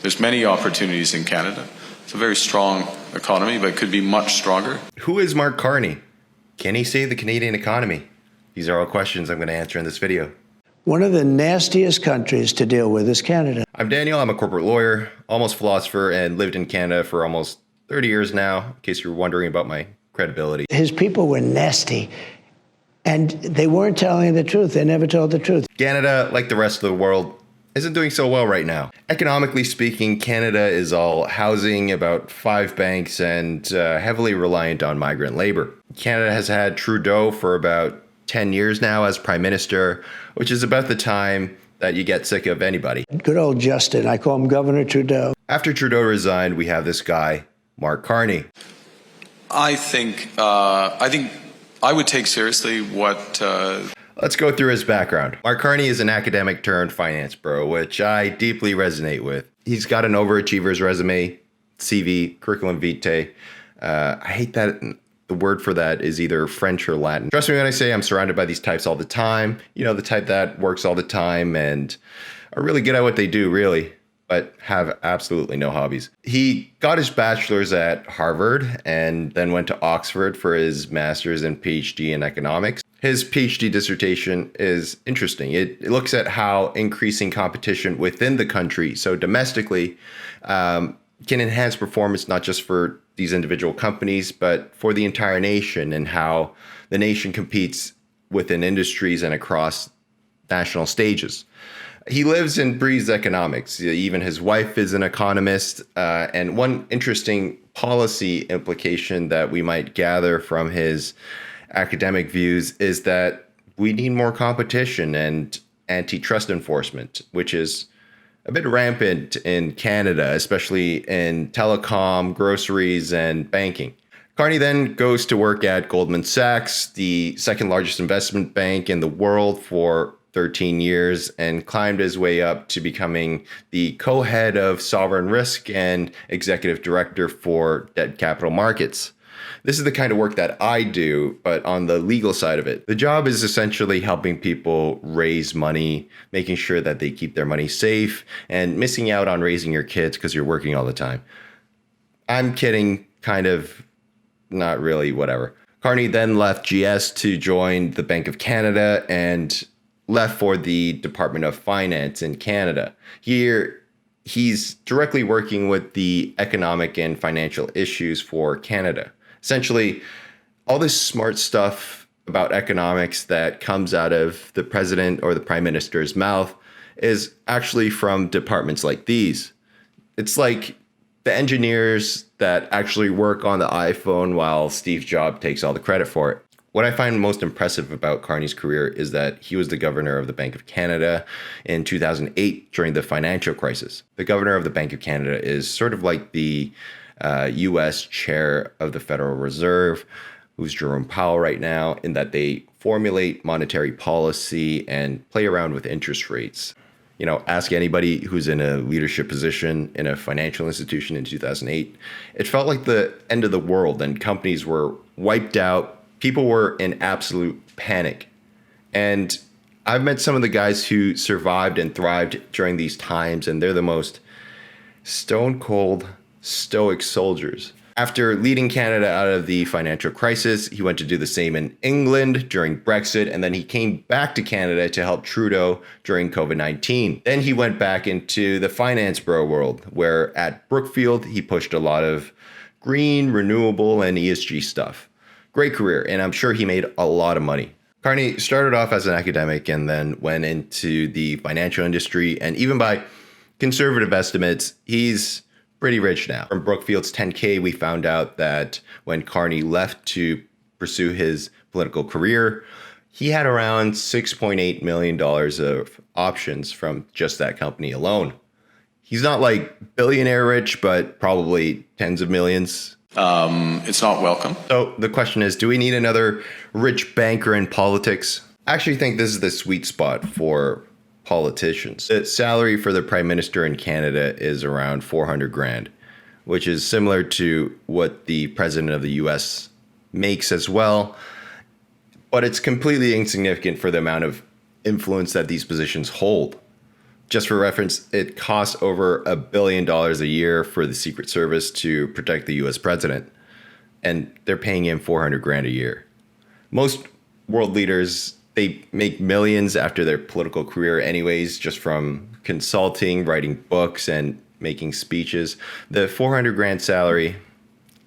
There's many opportunities in Canada. It's a very strong economy, but it could be much stronger. Who is Mark Carney? Can he save the Canadian economy? These are all questions I'm going to answer in this video. One of the nastiest countries to deal with is Canada. I'm Daniel. I'm a corporate lawyer, almost philosopher, and lived in Canada for almost 30 years now, in case you're wondering about my credibility. His people were nasty, and they weren't telling the truth. They never told the truth. Canada, like the rest of the world, isn't doing so well right now. Economically speaking, Canada is all housing, about 5 banks, and heavily reliant on migrant labor. Canada has had Trudeau for about 10 years now as Prime Minister, which is about the time that you get sick of anybody. Good old Justin. I call him Governor Trudeau. After Trudeau resigned, we have this guy, Mark Carney. I think I would take seriously what... Let's go through his background. Mark Carney is an academic turned finance bro, which I deeply resonate with. He's got an overachiever's resume, CV, curriculum vitae. I hate that the word for that is either French or Latin. Trust me when I say I'm surrounded by these types all the time. You know, the type that works all the time and are really good at what they do, really, but have absolutely no hobbies. He got his bachelor's at Harvard and then went to Oxford for his master's and PhD in economics. His PhD dissertation is interesting. It looks at how increasing competition within the country, so domestically, can enhance performance not just for these individual companies, but for the entire nation, and how the nation competes within industries and across national stages. He lives and breathes economics. Even his wife is an economist. And one interesting policy implication that we might gather from his academic views is that we need more competition and antitrust enforcement, which is a bit rampant in Canada, especially in telecom, groceries, and banking. Carney then goes to work at Goldman Sachs, the second largest investment bank in the world, for 13 years, and climbed his way up to becoming the co-head of sovereign risk and executive director for debt capital markets. This is the kind of work that I do, but on the legal side of it. The job is essentially helping people raise money, making sure that they keep their money safe, and missing out on raising your kids because you're working all the time. I'm kidding, kind of, not really, whatever. Carney then left GS to join the Bank of Canada and left for the Department of Finance in Canada. Here, he's directly working with the economic and financial issues for Canada. Essentially, all this smart stuff about economics that comes out of the president or the prime minister's mouth is actually from departments like these. It's like the engineers that actually work on the iPhone while Steve Jobs takes all the credit for it. What I find most impressive about Carney's career is that he was the governor of the Bank of Canada in 2008 during the financial crisis. The governor of the Bank of Canada is sort of like the U.S. chair of the Federal Reserve, who's Jerome Powell right now, in that they formulate monetary policy and play around with interest rates. You know, ask anybody who's in a leadership position in a financial institution in 2008. It felt like the end of the world, and companies were wiped out. People were in absolute panic. And I've met some of the guys who survived and thrived during these times, and they're the most stone cold, stoic soldiers. After leading Canada out of the financial crisis, he went to do the same in England during Brexit, and then he came back to Canada to help Trudeau during COVID-19. Then he went back into the finance bro world, where at Brookfield, he pushed a lot of green, renewable, and ESG stuff. Great career, and I'm sure he made a lot of money. Carney started off as an academic and then went into the financial industry, and even by conservative estimates, he's pretty rich now. From Brookfield's 10K, we found out that when Carney left to pursue his political career, he had around $6.8 million of options from just that company alone. He's not like billionaire rich, but probably tens of millions. It's not welcome. So the question is, do we need another rich banker in politics? I actually think this is the sweet spot for politicians. The salary for the prime minister in Canada is around $400,000, which is similar to what the president of the US makes as well. But it's completely insignificant for the amount of influence that these positions hold. Just for reference, it costs over $1 billion a year for the Secret Service to protect the US president, and they're paying him 400 grand a year. Most world leaders, they make millions after their political career anyways, just from consulting, writing books, and making speeches. The 400 grand salary,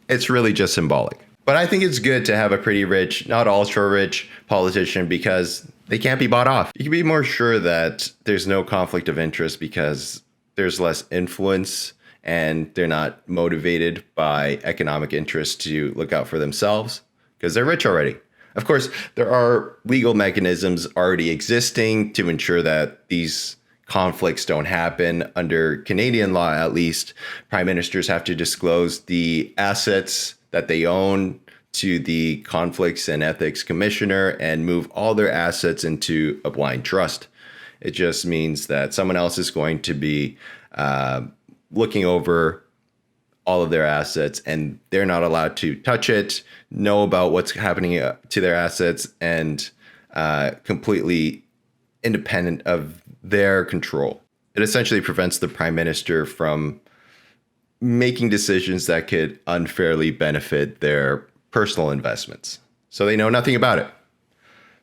it's really just symbolic. But I think it's good to have a pretty rich, not ultra rich politician because they can't be bought off. You can be more sure that there's no conflict of interest because there's less influence and they're not motivated by economic interests to look out for themselves because they're rich already. Of course, there are legal mechanisms already existing to ensure that these conflicts don't happen. Under Canadian law, at least, prime ministers have to disclose the assets that they own to the Conflicts and Ethics Commissioner and move all their assets into a blind trust. It just means that someone else is going to be looking over all of their assets and they're not allowed to touch it, know about what's happening to their assets, and completely independent of their control. It essentially prevents the prime minister from making decisions that could unfairly benefit their personal investments. So they know nothing about it.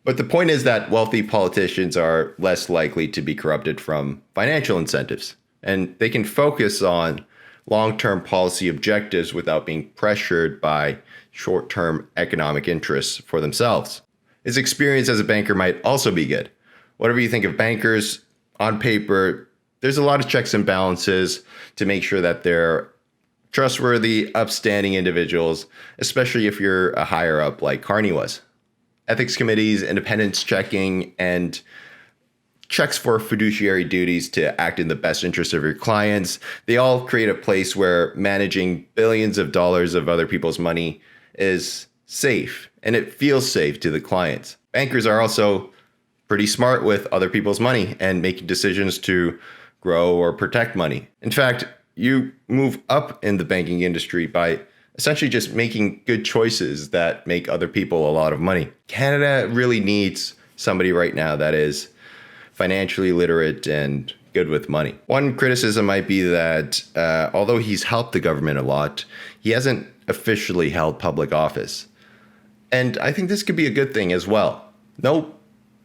But the point is that wealthy politicians are less likely to be corrupted from financial incentives, and they can focus on long-term policy objectives without being pressured by short-term economic interests for themselves. His experience as a banker might also be good. Whatever you think of bankers, on paper, there's a lot of checks and balances to make sure that they're trustworthy, upstanding individuals, especially if you're a higher up like Carney was. Ethics committees, independence checking, and checks for fiduciary duties to act in the best interest of your clients. They all create a place where managing billions of dollars of other people's money is safe, and it feels safe to the clients. Bankers are also pretty smart with other people's money and making decisions to grow or protect money. In fact, you move up in the banking industry by essentially just making good choices that make other people a lot of money. Canada really needs somebody right now that is financially literate and good with money. One criticism might be that although he's helped the government a lot, he hasn't officially held public office. And I think this could be a good thing as well. No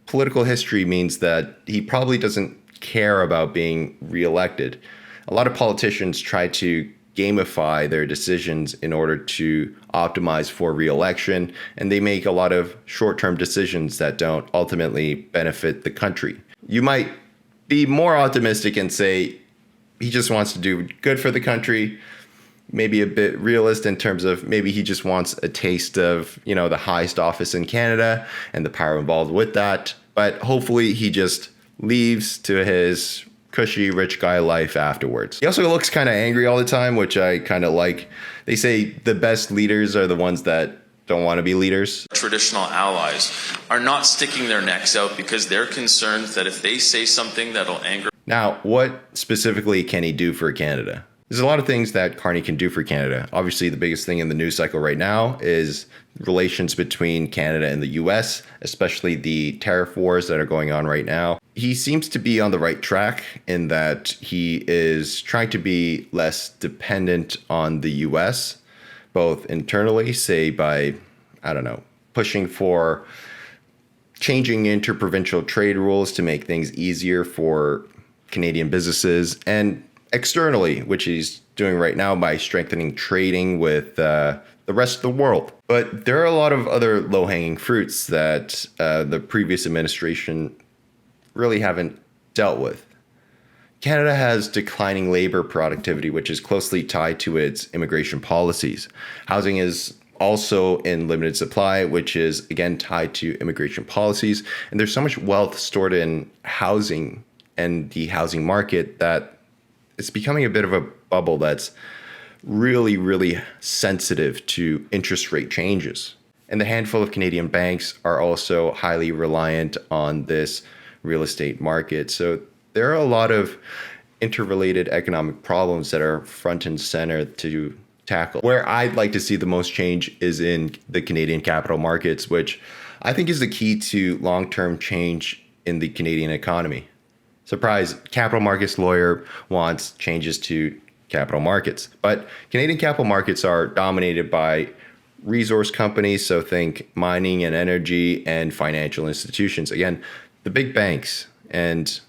political history means that he probably doesn't care about being reelected. A lot of politicians try to gamify their decisions in order to optimize for reelection, and they make a lot of short-term decisions that don't ultimately benefit the country. You might be more optimistic and say he just wants to do good for the country, maybe a bit realist in terms of maybe he just wants a taste of, the highest office in Canada and the power involved with that. But hopefully he just leaves to his cushy rich guy life afterwards. He also looks kind of angry all the time, which I kind of like. They say the best leaders are the ones that don't want to be leaders. Traditional allies are not sticking their necks out because they're concerned that if they say something that'll anger. Now, what specifically can he do for Canada? There's a lot of things that Carney can do for Canada. Obviously, the biggest thing in the news cycle right now is relations between Canada and the US, especially the tariff wars that are going on right now. He seems to be on the right track in that he is trying to be less dependent on the US, both internally, say by, pushing for changing interprovincial trade rules to make things easier for Canadian businesses, and externally, which he's doing right now by strengthening trading with the rest of the world. But there are a lot of other low-hanging fruits that the previous administration really haven't dealt with. Canada has declining labor productivity, which is closely tied to its immigration policies. Housing is also in limited supply, which is again tied to immigration policies. And there's so much wealth stored in housing and the housing market that it's becoming a bit of a bubble that's really, really sensitive to interest rate changes. And the handful of Canadian banks are also highly reliant on this real estate market. So there are a lot of interrelated economic problems that are front and center to tackle. Where I'd like to see the most change is in the Canadian capital markets, which I think is the key to long-term change in the Canadian economy. Surprise, capital markets lawyer wants changes to capital markets. But Canadian capital markets are dominated by resource companies, so think mining and energy and financial institutions. Again, the big banks and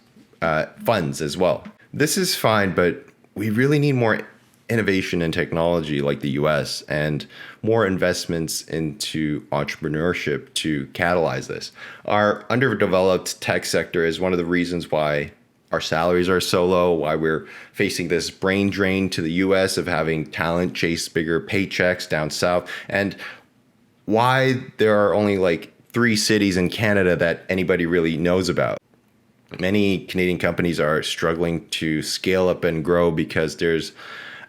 funds as well. This is fine, but we really need more innovation and technology like the US and more investments into entrepreneurship to catalyze this. Our underdeveloped tech sector is one of the reasons why our salaries are so low, why we're facing this brain drain to the US of having talent chase bigger paychecks down south, and why there are only like 3 cities in Canada that anybody really knows about. Many Canadian companies are struggling to scale up and grow because there's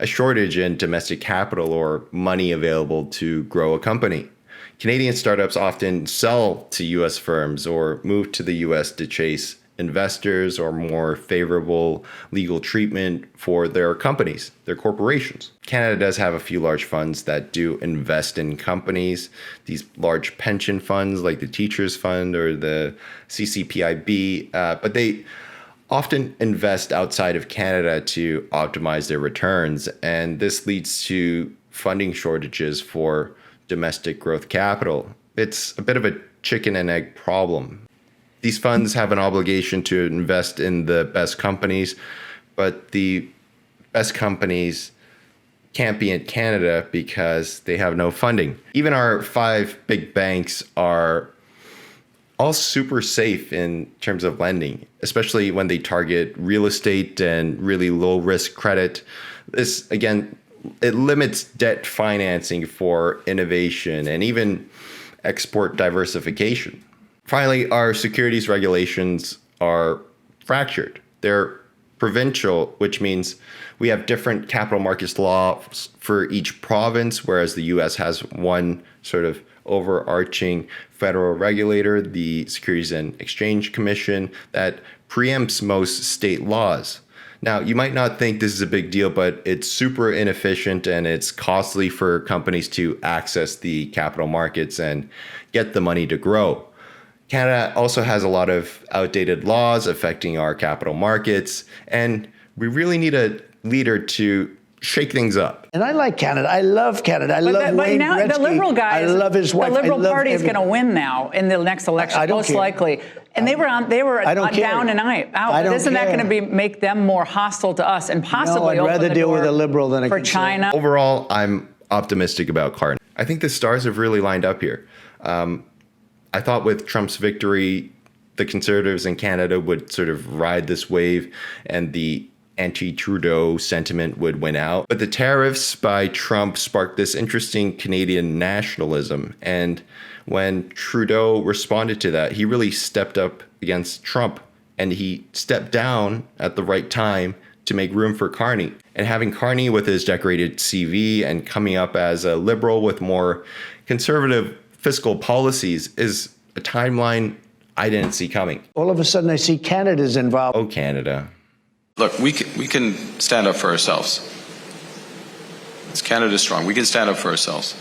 a shortage in domestic capital or money available to grow a company. Canadian startups often sell to US firms or move to the US to chase investors or more favorable legal treatment for their companies, their corporations. Canada does have a few large funds that do invest in companies, these large pension funds like the Teachers Fund or the CCPIB, but they often invest outside of Canada to optimize their returns. And this leads to funding shortages for domestic growth capital. It's a bit of a chicken and egg problem. These funds have an obligation to invest in the best companies, but the best companies can't be in Canada because they have no funding. Even our 5 big banks are all super safe in terms of lending, especially when they target real estate and really low risk credit. This, again, it limits debt financing for innovation and even export diversification. Finally, our securities regulations are fractured. They're provincial, which means we have different capital markets laws for each province, whereas the US has one sort of overarching federal regulator, the Securities and Exchange Commission, that preempts most state laws. Now, you might not think this is a big deal, but it's super inefficient and it's costly for companies to access the capital markets and get the money to grow. Canada also has a lot of outdated laws affecting our capital markets, and we really need a leader to shake things up. And I like Canada. I love Canada. I love Wayne now Gretzky. the Liberal guys, I love his wife. the Liberal Party is going to win now in the next election, most likely. And they were down and out. But isn't that going to make them more hostile to us and possibly I'd rather deal with a Liberal than a for China? Overall, I'm optimistic about Carney. I think the stars have really lined up here. I thought with Trump's victory, the Conservatives in Canada would sort of ride this wave and the anti-Trudeau sentiment would win out. But the tariffs by Trump sparked this interesting Canadian nationalism. And when Trudeau responded to that, he really stepped up against Trump. And he stepped down at the right time to make room for Carney. And having Carney with his decorated CV and coming up as a Liberal with more conservative fiscal policies is a timeline I didn't see coming. All of a sudden, I see Canada's involved. Oh, Canada. Look, we can stand up for ourselves. It's Canada strong. We can stand up for ourselves.